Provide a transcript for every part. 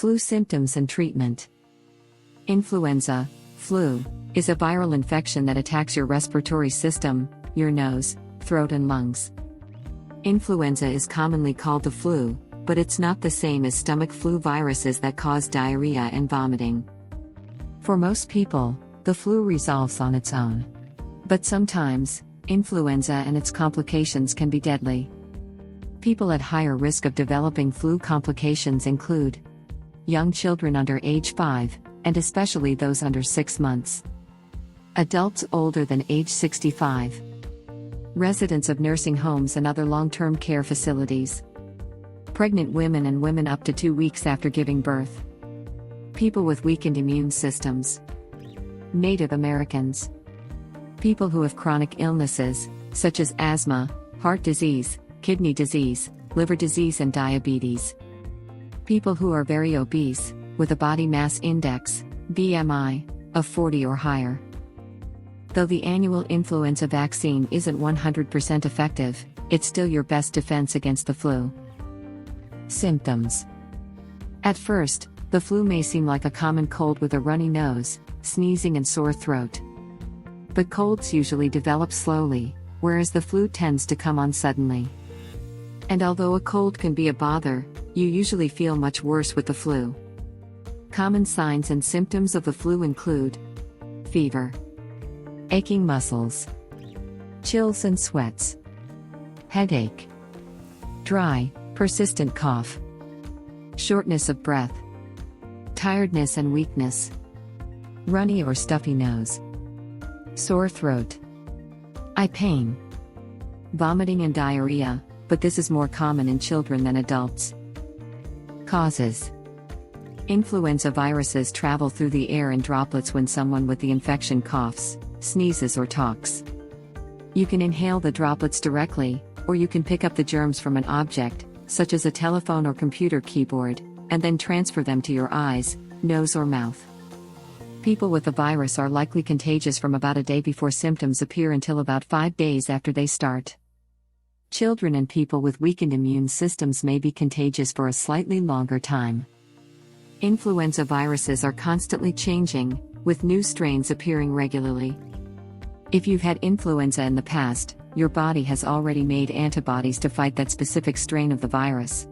Flu symptoms and treatment. Influenza, flu, is a viral infection that attacks your respiratory system, your nose, throat and lungs. Influenza is commonly called the flu, but it's not the same as stomach flu viruses that cause diarrhea and vomiting. For most people, the flu resolves on its own. But sometimes, influenza and its complications can be deadly. People at higher risk of developing flu complications include young children under age 5, and especially those under 6 months. Adults older than age 65. Residents of nursing homes and other long-term care facilities. Pregnant women and women up to 2 weeks after giving birth. People with weakened immune systems. Native Americans. People who have chronic illnesses, such as asthma, heart disease, kidney disease, liver disease and diabetes. People who are very obese, with a body mass index, BMI, of 40 or higher. Though the annual influenza vaccine isn't 100% effective, it's still your best defense against the flu. Symptoms. At first, the flu may seem like a common cold with a runny nose, sneezing and sore throat. But colds usually develop slowly, whereas the flu tends to come on suddenly. And although a cold can be a bother, you usually feel much worse with the flu. Common signs and symptoms of the flu include fever, aching muscles, chills and sweats, headache, dry, persistent cough, shortness of breath, tiredness and weakness, runny or stuffy nose, sore throat, eye pain, vomiting and diarrhea, but this is more common in children than adults. Causes. Influenza viruses travel through the air in droplets when someone with the infection coughs, sneezes or talks. You can inhale the droplets directly, or you can pick up the germs from an object, such as a telephone or computer keyboard, and then transfer them to your eyes, nose or mouth. People with the virus are likely contagious from about a day before symptoms appear until about 5 days after they start. Children and people with weakened immune systems may be contagious for a slightly longer time. Influenza viruses are constantly changing, with new strains appearing regularly. If you've had influenza in the past, your body has already made antibodies to fight that specific strain of the virus.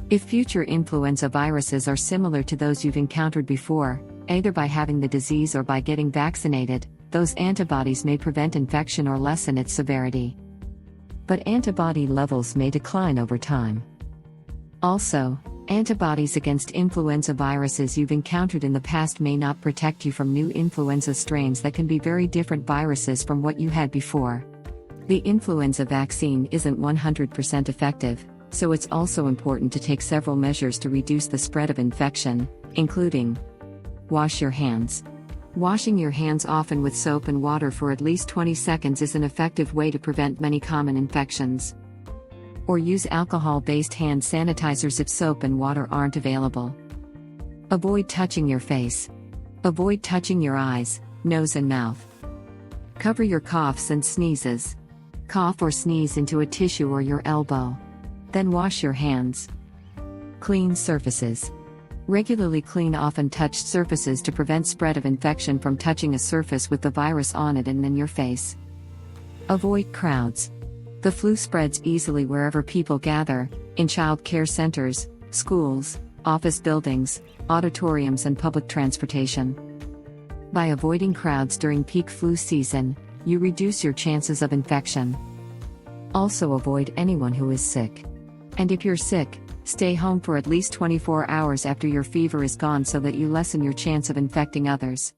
If future influenza viruses are similar to those you've encountered before, either by having the disease or by getting vaccinated, those antibodies may prevent infection or lessen its severity. But antibody levels may decline over time. Also, antibodies against influenza viruses you've encountered in the past may not protect you from new influenza strains that can be very different viruses from what you had before. The influenza vaccine isn't 100% effective, so it's also important to take several measures to reduce the spread of infection, including wash your hands. Washing your hands often with soap and water for at least 20 seconds is an effective way to prevent many common infections. Or use alcohol-based hand sanitizers if soap and water aren't available. Avoid touching your face. Avoid touching your eyes, nose and mouth. Cover your coughs and sneezes. Cough or sneeze into a tissue or your elbow. Then wash your hands. Clean surfaces. Regularly clean often touched surfaces to prevent spread of infection from touching a surface with the virus on it and in your face. Avoid crowds. The flu spreads easily wherever people gather, in child care centers, schools, office buildings, auditoriums and public transportation. By avoiding crowds during peak flu season, you reduce your chances of infection. Also avoid anyone who is sick. And if you're sick, stay home for at least 24 hours after your fever is gone so that you lessen your chance of infecting others.